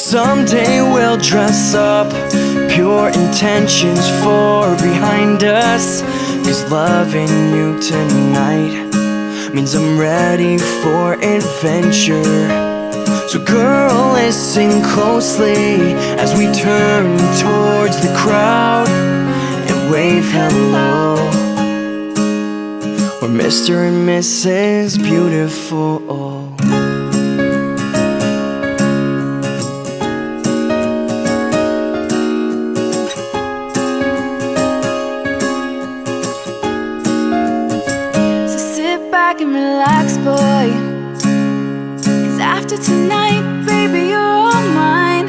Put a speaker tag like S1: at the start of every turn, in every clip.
S1: someday we'll dress up, pure intentions for behind us. 'Cause loving you tonight means I'm ready for adventure. So girl, listen closely as we turn towards the crowd and wave hello. We're Mr. and Mrs. Beautiful.
S2: And relax, boy, 'cause after tonight, baby, you're all mine.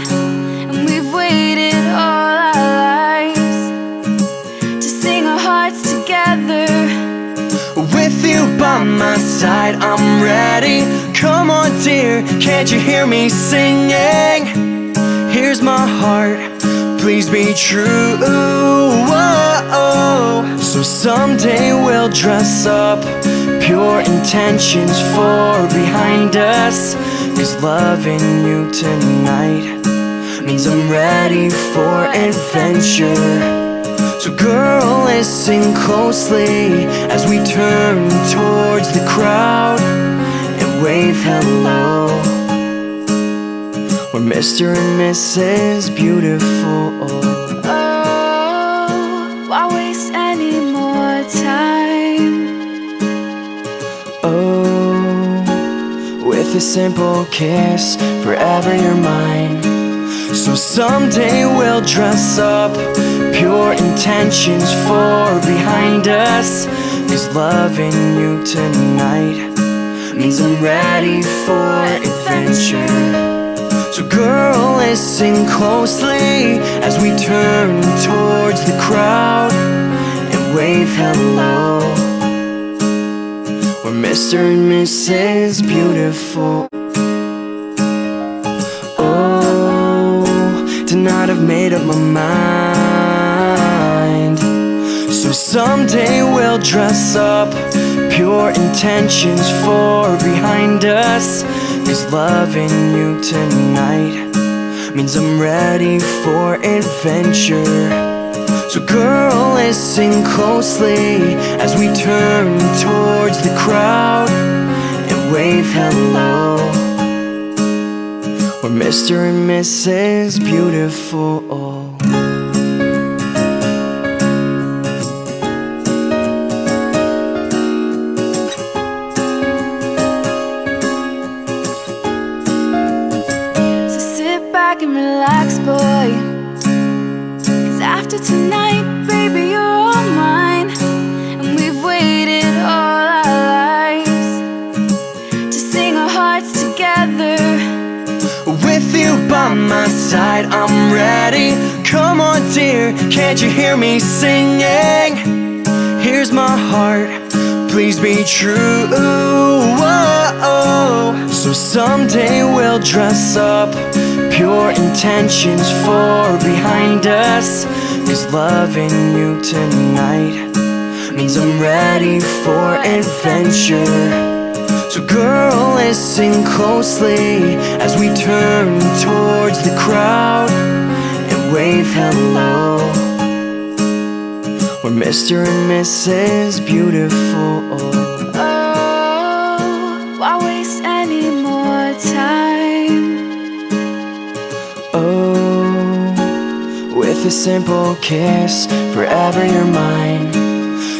S2: And we've waited all our lives to sing our hearts together.
S1: With you by my side, I'm ready. Come on, dear, can't you hear me singing? Here's my heart, please be true. Whoa. So someday we'll dress up, pure intentions for behind us. 'Cause loving you tonight means I'm ready for adventure. So girl, listen closely as we turn towards the crowd and wave hello. We're Mr. and Mrs. Beautiful.
S2: Why waste any more time?
S1: With a simple kiss, forever you're mine. So someday we'll dress up, pure intentions for behind us. 'Cause loving you tonight means I'm ready for adventure. So girl, listen closely as we turn towards the crowd and wave hello. We're Mr. and Mrs. Beautiful. Oh, tonight I've made up my mind. So someday we'll dress up, pure intentions for behind us. 'Cause loving you tonight means I'm ready for adventure. So girl, listen closely as we turn towards the crowd and wave hello. We're Mr. and Mrs. Beautiful.
S2: So sit back and relax, boy, 'cause after tonight, baby, you're all mine. And we've waited all our lives to sing our hearts together.
S1: With you by my side, I'm ready. Come on, dear, can't you hear me singing? Here's my heart, please be true. Whoa. So someday we'll dress up, pure intentions for behind us. 'Cause loving you tonight means I'm ready for adventure. So girl, listen closely as we turn towards the crowd and wave hello. We're Mr. and Mrs. Beautiful.
S2: Why waste any more time?
S1: With a simple kiss, forever you're mine.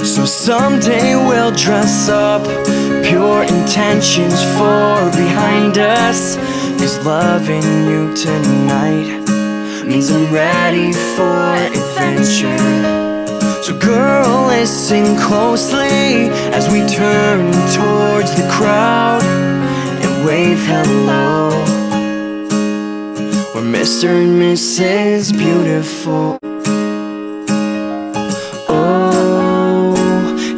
S1: So someday we'll dress up, pure intentions for behind us. 'Cause loving you tonight means I'm ready for adventure. So girl, listen closely as we turn towards the crowd and wave hello. We're Mr. and Mrs. Beautiful.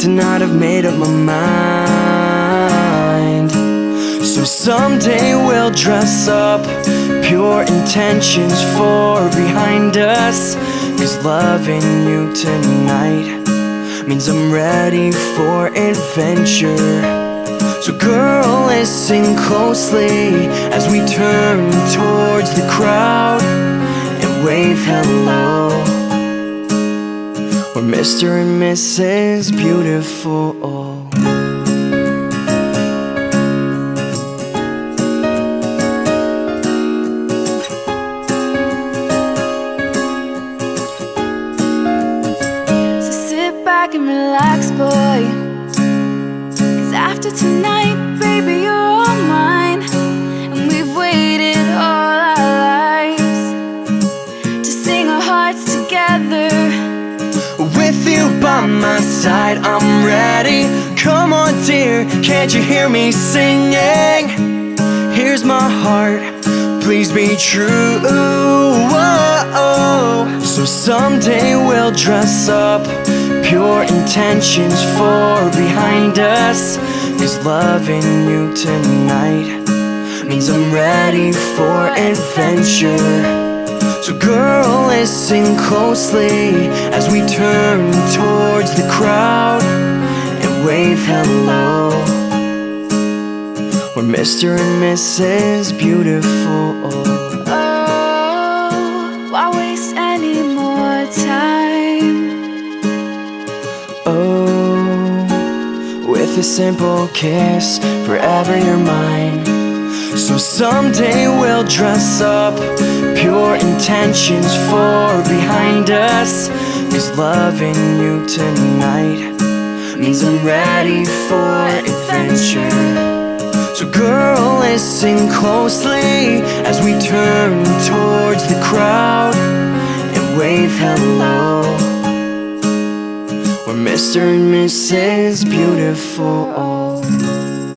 S1: Tonight I've made up my mind. So someday we'll dress up, pure intentions for behind us. 'Cause loving you tonight means I'm ready for adventure. So girl, listen closely as we turn towards the crowd and wave hello. We're Mr. and Mrs. Beautiful.
S2: So sit back and relax, boy. 'Cause after tonight, baby, you're all mine. And we've waited all our lives to sing our hearts together.
S1: With you by my side, I'm ready. Come on, dear, can't you hear me singing? Here's my heart, please be true. Whoa. So someday we'll dress up, pure intentions for behind us. 'Cause loving you tonight means I'm ready for adventure. So girl, listen closely as we turn towards the crowd and wave hello. We're Mr. and Mrs. Beautiful.
S2: Oh, why waste any more time?
S1: Oh, with a simple kiss, forever you're mine. So someday we'll dress up, pure intentions for behind us. 'Cause loving you tonight means I'm ready for adventure. So girl, listen closely as we turn towards the crowd and wave hello. We're Mr. and Mrs. Beautiful.